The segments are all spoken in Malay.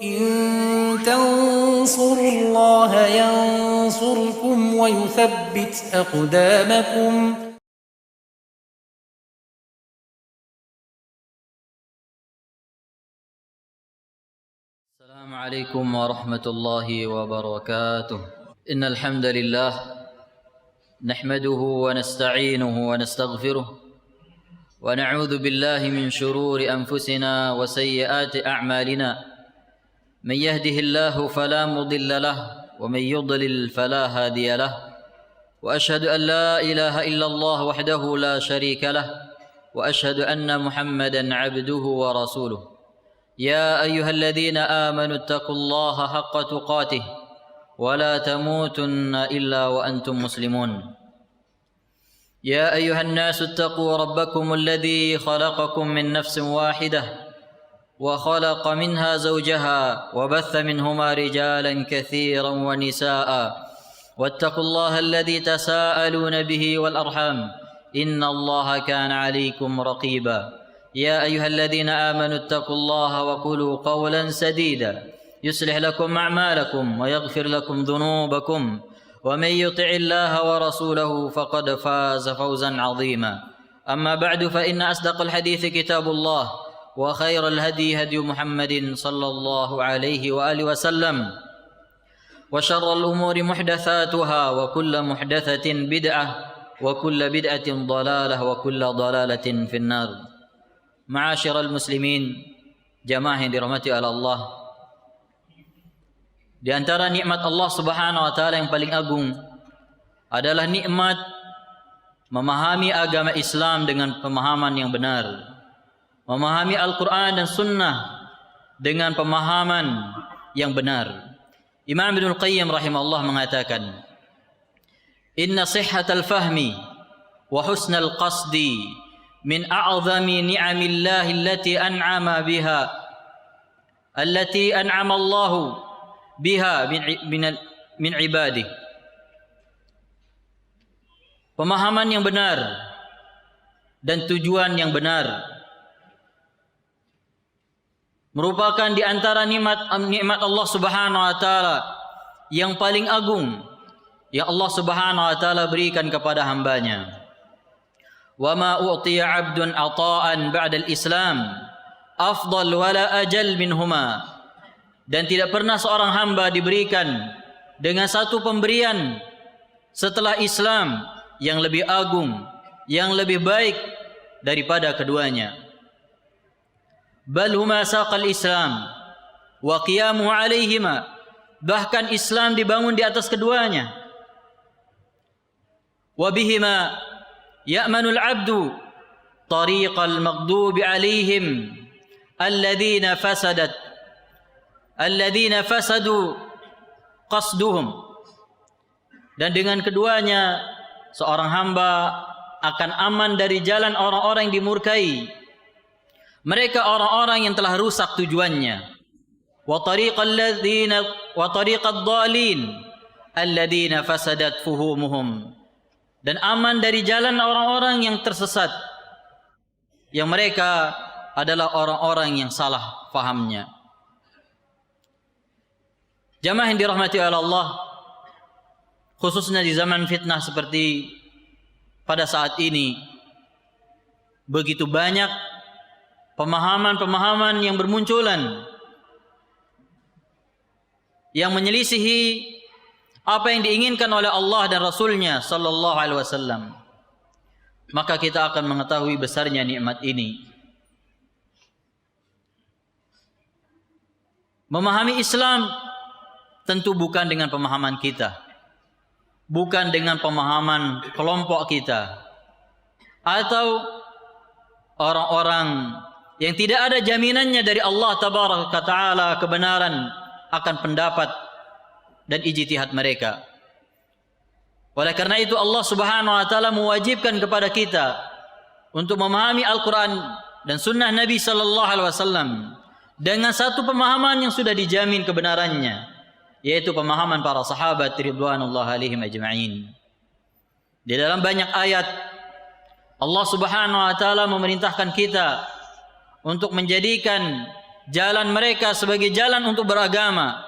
إن تنصروا الله ينصركم ويثبت أقدامكم. السلام عليكم ورحمة الله وبركاته. إن الحمد لله نحمده ونستعينه ونستغفره ونعوذ بالله من شرور أنفسنا وسيئات أعمالنا. من يهده الله فلا مضل له ومن يضلل فلا هادي له. وأشهد أن لا إله إلا الله وحده لا شريك له وأشهد أن محمدا عبده ورسوله. يا أيها الذين آمنوا اتقوا الله حق تقاته ولا تموتن إلا وأنتم مسلمون. يا أيها الناس اتقوا ربكم الذي خلقكم من نفس واحدة وخلق منها زوجها وبث منهما رجالا كثيرا ونساء واتقوا الله الذي تساءلون به والأرحام إن الله كان عليكم رقيبا. يا أيها الذين آمنوا اتقوا الله وقولوا قولا سديدا يصلح لكم أعمالكم ويغفر لكم ذنوبكم ومن يطع الله ورسوله فقد فاز فوزا عظيما. أما بعد فإن أصدق الحديث كتاب الله وخير الهدي هدي محمد صلى الله عليه وآله وسلم وشر الأمور محدثاتها وكل محدثة بدعة وكل بدعة ضلالة وكل ضلالة في النار. Ma'asyiral muslimin, jamaah yang dirahmati oleh Allah. Di antara nikmat Allah Subhanahu wa taala yang paling agung adalah nikmat memahami agama Islam dengan pemahaman yang benar. Memahami Al-Qur'an dan Sunnah dengan pemahaman yang benar. Imam Ibnul Qayyim rahimahullah mengatakan, "Inna sihhatal fahmi wa husnal qasdi min a'zami ni'amillahi allati an'ama biha Allahu biha min ibadihi." Pemahaman yang benar dan tujuan yang benar merupakan di antara nikmat Allah Subhanahu wa taala yang paling agung yang Allah Subhanahu wa taala berikan kepada hambanya. Wa ma u'tiya 'abdun 'ata'an ba'da al-Islam afdal wala ajal minhuma. Dan tidak pernah seorang hamba diberikan dengan satu pemberian setelah Islam yang lebih agung, yang lebih baik daripada keduanya. Bal huma saqal Islam wa qiyamu 'alaihima. Bahkan Islam dibangun di atas keduanya. Wa bihima ya'manul 'abdu tariqal maghdubi 'alaihim alladhina fasadu qasduhum. Dan dengan keduanya seorang hamba akan aman dari jalan orang-orang yang dimurkai. Mereka orang-orang yang telah rusak tujuannya. Wa tariqad dhalin alladhina fasadat fuhumuhum. Dan aman dari jalan orang-orang yang tersesat, yang mereka adalah orang-orang yang salah fahamnya. Jamaah yang dirahmati oleh Allah, khususnya di zaman fitnah seperti pada saat ini, begitu banyak pemahaman-pemahaman yang bermunculan yang menyelisihi apa yang diinginkan oleh Allah dan Rasulnya sallallahu alaihi wasallam. Maka kita akan mengetahui besarnya nikmat ini. Memahami Islam tentu bukan dengan pemahaman kita, bukan dengan pemahaman kelompok kita, atau orang-orang yang tidak ada jaminannya dari Allah tabaraka ta'ala kebenaran akan pendapat dan ijtihad mereka. Oleh karena itu Allah Subhanahu wa taala mewajibkan kepada kita untuk memahami Al-Qur'an dan sunnah Nabi sallallahu alaihi wasallam dengan satu pemahaman yang sudah dijamin kebenarannya, yaitu pemahaman para sahabat ridwanullah alaihim ajma'in. Di dalam banyak ayat Allah Subhanahu wa taala memerintahkan kita untuk menjadikan jalan mereka sebagai jalan untuk beragama,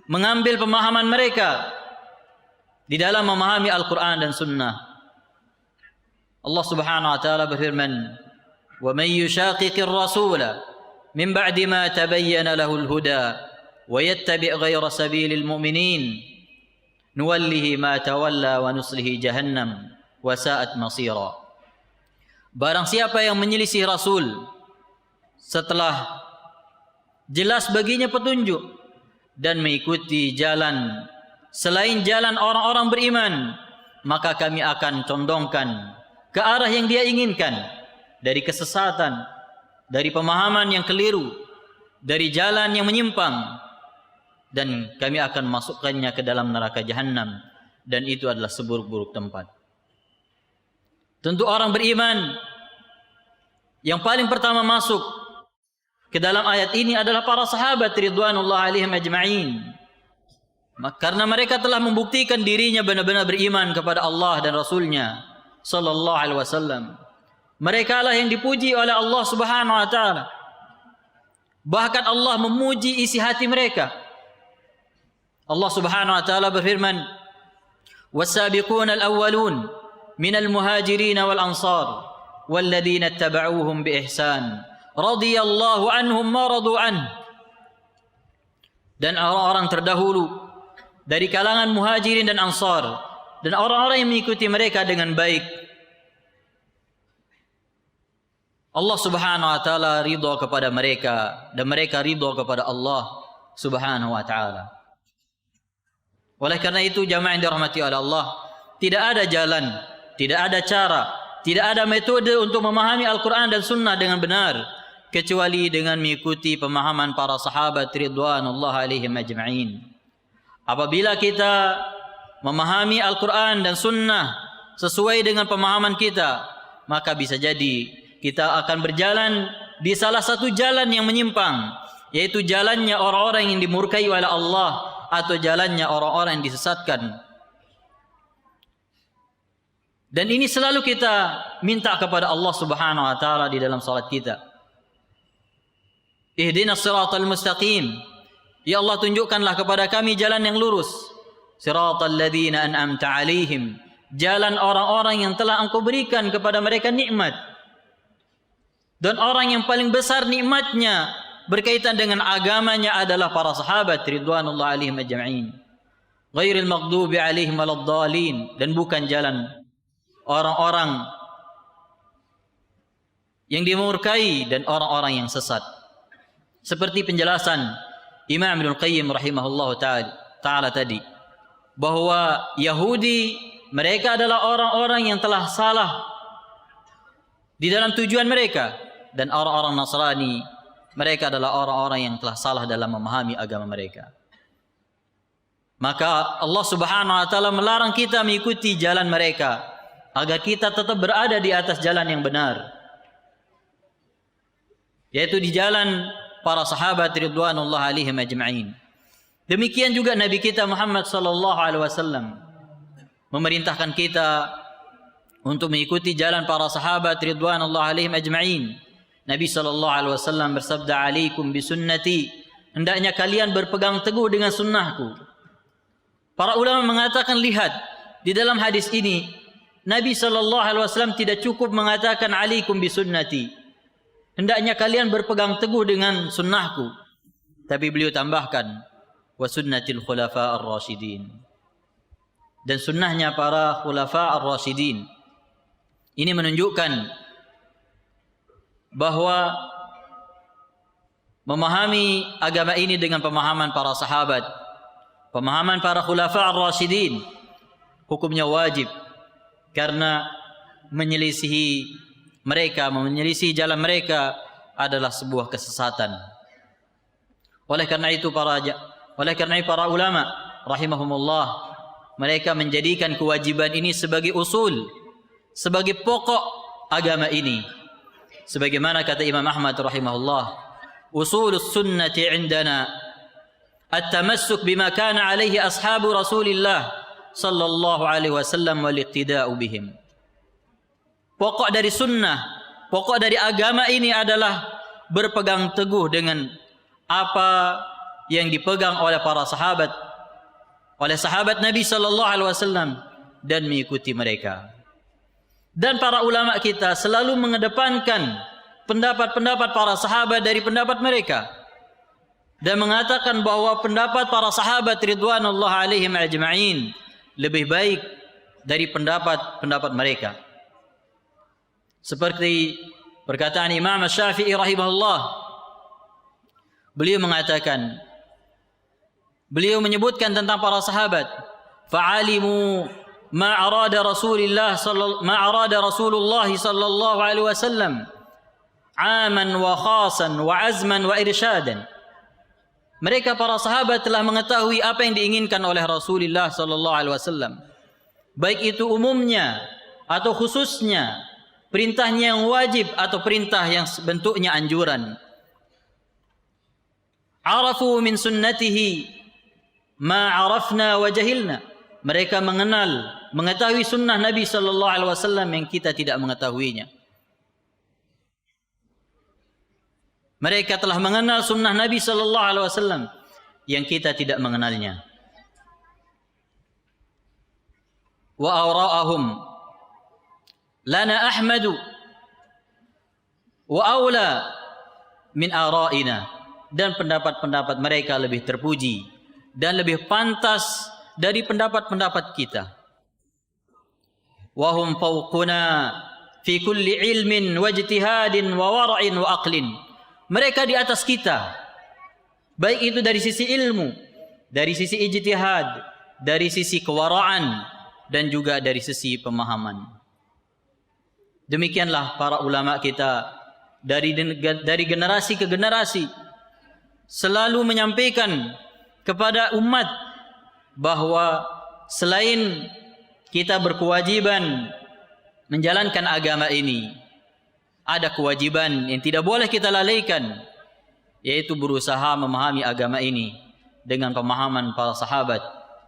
mengambil pemahaman mereka di dalam memahami Al-Quran dan Sunnah. Allah Subhanahu wa taala berfirman, "Wa man yushaqiqir rasula min ba'di ma tabayyana lahul huda wa yattabi' ghayra sabilil mu'minin nuwallihi ma tawalla wa nuslihi jahannam wa sa'at masira." Barang siapa yang menyelisih Rasul setelah jelas baginya petunjuk dan mengikuti jalan selain jalan orang-orang beriman, maka kami akan condongkan ke arah yang dia inginkan dari kesesatan, dari pemahaman yang keliru, dari jalan yang menyimpang, dan kami akan masukkannya ke dalam neraka jahanam, dan itu adalah seburuk-buruk tempat. Tentu orang beriman yang paling pertama masuk ke dalam ayat ini adalah para sahabat ridwanullah alaihim ajma'in. Karena mereka telah membuktikan dirinya benar-benar beriman kepada Allah dan Rasulnya sallallahu alaihi wasallam. Mereka lah yang dipuji oleh Allah Subhanahu wa taala. Bahkan Allah memuji isi hati mereka. Allah Subhanahu wa taala berfirman, "Was-sabiquna al-awwalun minal muhajirin wal ansar walladzina ittaba'uuhum bi ihsan radhiyallahu anhum wa radu an." Dan orang-orang terdahulu dari kalangan muhajirin dan ansar dan orang-orang yang mengikuti mereka dengan baik, Allah Subhanahu wa taala ridha kepada mereka dan mereka ridha kepada Allah Subhanahu wa taala. Oleh karena itu jamaah yang dirahmati oleh Allah, tidak ada jalan, tidak ada cara, tidak ada metode untuk memahami Al-Quran dan Sunnah dengan benar kecuali dengan mengikuti pemahaman para sahabat ridwanullah alaihim ajma'in. Apabila kita memahami Al-Quran dan Sunnah sesuai dengan pemahaman kita, maka bisa jadi kita akan berjalan di salah satu jalan yang menyimpang, yaitu jalannya orang-orang yang dimurkai oleh Allah atau jalannya orang-orang yang disesatkan. Dan ini selalu kita minta kepada Allah Subhanahu wa taala di dalam salat kita. Ihdinas siratal mustaqim. Ya Allah, tunjukkanlah kepada kami jalan yang lurus. Siratal ladzina an'amta 'alaihim. Jalan orang-orang yang telah Engkau berikan kepada mereka nikmat. Dan orang yang paling besar nikmatnya berkaitan dengan agamanya adalah para sahabat ridwanullah alaihim ajma'in. Ghairil maghdubi 'alaihim waladdallin, dan bukan jalan orang-orang yang dimurkai dan orang-orang yang sesat. Seperti penjelasan Imam Ibnul Qayyim rahimahullah ta'ala tadi, bahwa Yahudi mereka adalah orang-orang yang telah salah di dalam tujuan mereka, dan orang-orang Nasrani mereka adalah orang-orang yang telah salah dalam memahami agama mereka. Maka Allah Subhanahu wa taala melarang kita mengikuti jalan mereka agar kita tetap berada di atas jalan yang benar, yaitu di jalan para sahabat ridwanullah alaihim ajma'in. Demikian juga Nabi kita Muhammad sallallahu alaihi wasallam memerintahkan kita untuk mengikuti jalan para sahabat ridwanullah alaihim ajma'in. Nabi sallallahu alaihi wasallam bersabda, "Alaikum bisunnati." Hendaknya kalian berpegang teguh dengan sunnahku. Para ulama mengatakan, lihat di dalam hadis ini Nabi sallallahu alaihi wasallam tidak cukup mengatakan alaikum bisunnati. Hendaknya kalian berpegang teguh dengan sunnahku. Tapi beliau tambahkan, wa sunnatil khulafa ar-rasyidin. Dan sunnahnya para khulafa ar-rasyidin. Ini menunjukkan bahwa memahami agama ini dengan pemahaman para sahabat, pemahaman para khulafa ar-rasyidin, hukumnya wajib. Karena menyelisihi mereka, menyelisih jalan mereka adalah sebuah kesesatan. Oleh karena itu para ulama rahimahumullah, mereka menjadikan kewajiban ini sebagai usul, sebagai pokok agama ini. Sebagaimana kata Imam Ahmad rahimahullah, usulus sunnati indana at-tamassuk bima kana alaihi ashabu Rasulillah sallallahu alaihi wasallam wal iqtida'u bihim. Pokok dari sunnah, pokok dari agama ini adalah berpegang teguh dengan apa yang dipegang oleh para sahabat, oleh sahabat Nabi sallallahu alaihi wasallam, dan mengikuti mereka. Dan para ulama kita selalu mengedepankan pendapat-pendapat para sahabat dari pendapat mereka, dan mengatakan bahwa pendapat para sahabat ridwanullah alaihim ajma'in lebih baik dari pendapat-pendapat mereka. Seperti perkataan Imam Syafi'i rahimahullah, beliau mengatakan, beliau menyebutkan tentang para sahabat, fa'alimu ma arada Rasulullah sallallahu alaihi wasallam aman wa khasan wa azman wa irsyadan. Mereka para sahabat telah mengetahui apa yang diinginkan oleh Rasulullah sallallahu alaihi wasallam, baik itu umumnya atau khususnya, perintahnya yang wajib atau perintah yang bentuknya anjuran. Arafu min sunnatihi ma arafna wa jahilna. Mereka mengetahui sunnah Nabi sallallahu alaihi wasallam yang kita tidak mengetahuinya. Mereka telah mengenal sunnah Nabi sallallahu alaihi wasallam yang kita tidak mengenalnya. Wa awra'ahum lana ahmadu wa aula min ara'ina. Dan pendapat-pendapat mereka lebih terpuji dan lebih pantas dari pendapat-pendapat kita. Wa hum fawquna fi kulli ilmin wa ijtihadin wa wara'in wa aqlin. Mereka di atas kita, baik itu dari sisi ilmu, dari sisi ijtihad, dari sisi kewaraan, dan juga dari sisi pemahaman. Demikianlah para ulama kita dari generasi ke generasi selalu menyampaikan kepada umat bahwa selain kita berkewajiban menjalankan agama ini, ada kewajiban yang tidak boleh kita lalaikan, yaitu berusaha memahami agama ini dengan pemahaman para sahabat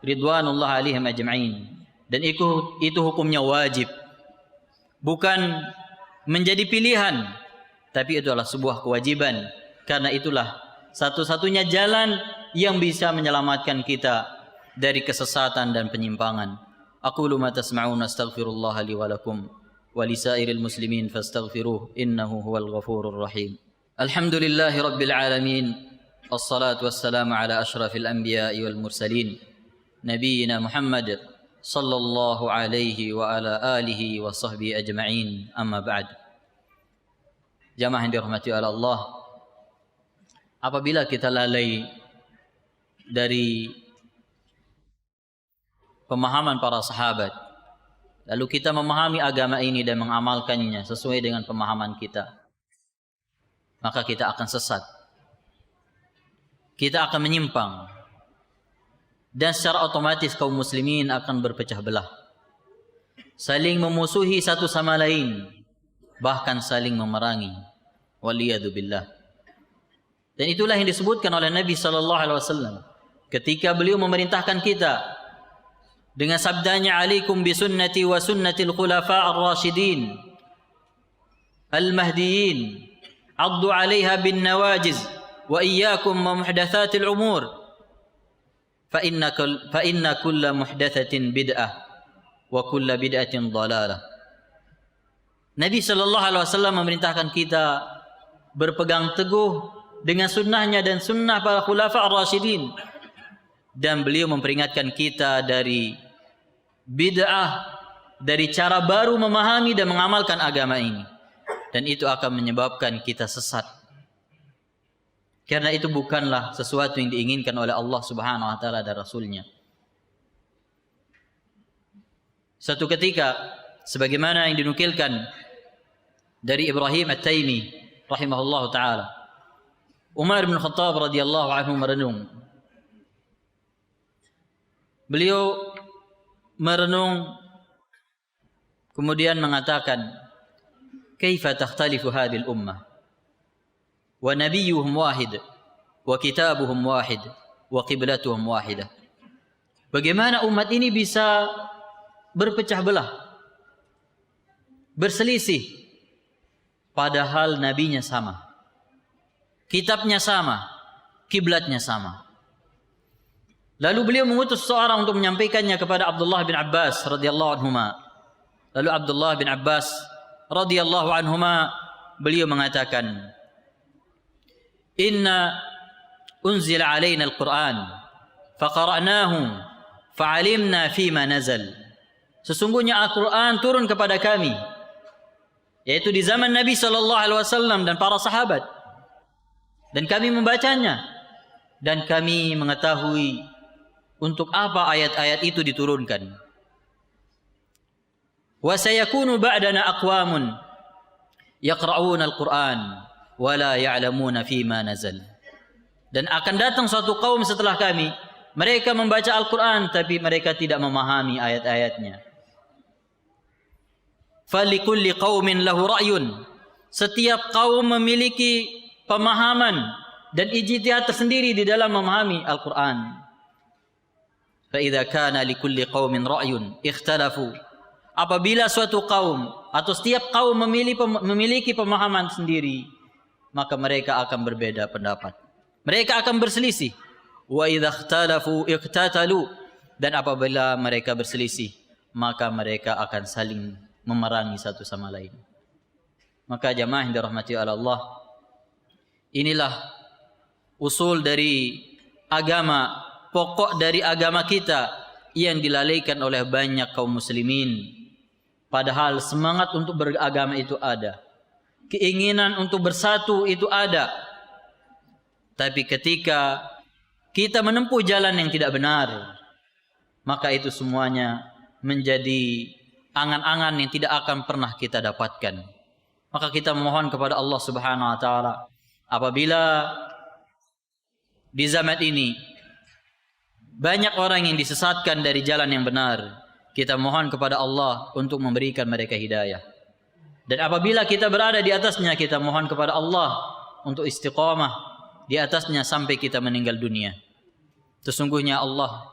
ridwanullah alaihim ajma'in. Dan itu hukumnya wajib, bukan menjadi pilihan, tapi itu adalah sebuah kewajiban. Karena itulah satu-satunya jalan yang bisa menyelamatkan kita dari kesesatan dan penyimpangan. Aqulu ma tasma'un, astaghfirullah li wa lakum wa lisairil muslimin fastaghfiruh innahu huwal ghafurur rahim. Alhamdulillahi rabbil alamin, wassalatu wassalamu ala asyrafil anbiya'i wal mursalin, nabiyyina Muhammad sallallahu alaihi wa ala alihi wa sahbihi ajma'in, amma ba'd. Jamaah yang dirahmati oleh Allah, apabila kita lalai dari pemahaman para sahabat, lalu kita memahami agama ini dan mengamalkannya sesuai dengan pemahaman kita, maka kita akan sesat, kita akan menyimpang, dan secara otomatis kaum muslimin akan berpecah belah, saling memusuhi satu sama lain, bahkan saling memerangi. Waliyadu billah. Dan itulah yang disebutkan oleh Nabi sallallahu alaihi wasallam ketika beliau memerintahkan kita dengan sabdanya, alaikum bisunnati wa sunnatil khulafa ar-rasyidin al-mahdiyin addu 'alaiha bin nawajiz wa iyyakum wa muhdatsatil umur fa inna kulla muhdatsatin bid'ah wa kulla bid'atin dhalalah. Nabi sallallahu alaihi wasallam memerintahkan kita berpegang teguh dengan sunnahnya dan sunnah para khulafa ar-rasyidin, dan beliau memperingatkan kita dari bid'ah, dari cara baru memahami dan mengamalkan agama ini, dan itu akan menyebabkan kita sesat, karena itu bukanlah sesuatu yang diinginkan oleh Allah Subhanahu wa taala dan Rasulnya. Satu ketika, sebagaimana yang dinukilkan dari Ibrahim At-Taimi rahimahullah taala, Umar bin Khattab radhiyallahu anhu merenung. Beliau merenung kemudian mengatakan, kaifa takhtalifu hadhihi al-ummah wa nabiyyuhum wahid wa kitabuhum wahid wa qiblatuhum wahidah. Bagaimana umat ini bisa berpecah belah, berselisih, padahal nabinya sama, kitabnya sama, kiblatnya sama. Lalu beliau mengutus seorang untuk menyampaikannya kepada Abdullah bin Abbas radhiyallahu anhuma. Lalu Abdullah bin Abbas radhiyallahu anhuma beliau mengatakan, "Inna unzila alaina al-Qur'an faqara'nahu fa'alimna fima nazal." Sesungguhnya Al-Qur'an turun kepada kami, yaitu di zaman Nabi sallallahu alaihi wasallam dan para sahabat. Dan kami membacanya dan kami mengetahui untuk apa ayat-ayat itu diturunkan. Wa sayakunu ba'dana aqwamun yaqra'una al-Qur'an wa la ya'lamuna fima nazal. Dan akan datang suatu kaum setelah kami, mereka membaca Al-Qur'an tapi mereka tidak memahami ayat-ayatnya. Falikulli qaumin lahu ra'yun. Setiap kaum memiliki pemahaman dan ijtihad tersendiri di dalam memahami Al-Qur'an. Fa idza kana likulli qaumin ra'yun ikhtalafu. Apabila suatu kaum atau setiap kaum memiliki pemahaman sendiri, maka mereka akan berbeda pendapat. Mereka akan berselisih. Wa idza ikhtalafu iqtatalu. Dan apabila mereka berselisih, maka mereka akan saling memerangi satu sama lain. Maka jamaah yang dirahmati Allah, inilah usul dari agama, pokok dari agama kita yang dilalaikan oleh banyak kaum muslimin. Padahal semangat untuk beragama itu ada, keinginan untuk bersatu itu ada. Tapi ketika kita menempuh jalan yang tidak benar, maka itu semuanya menjadi angan-angan yang tidak akan pernah kita dapatkan. Maka kita mohon kepada Allah Subhanahu wa taala, apabila di zaman ini banyak orang yang disesatkan dari jalan yang benar, kita mohon kepada Allah untuk memberikan mereka hidayah. Dan apabila kita berada di atasnya, kita mohon kepada Allah untuk istiqamah di atasnya sampai kita meninggal dunia. Sesungguhnya Allah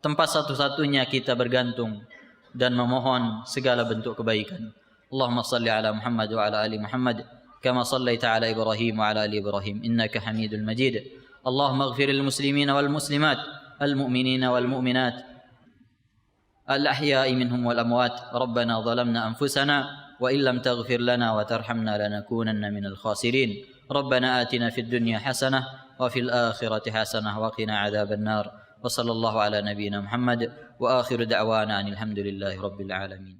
tempat satu-satunya kita bergantung dan memohon segala bentuk kebaikan. Allahumma salli ala Muhammad wa ala ali Muhammad kama sallaita ala Ibrahim wa ala ali Ibrahim innaka Hamidul Majid. Allahumma ighfiril muslimina wal muslimat المؤمنين والمؤمنات الأحياء منهم والأموات. ربنا ظلمنا أنفسنا وإن لم تغفر لنا وترحمنا لنكونن من الخاسرين. ربنا آتنا في الدنيا حسنة وفي الآخرة حسنة وقنا عذاب النار. وصلى الله على نبينا محمد وآخر دعوانا أن الحمد لله رب العالمين.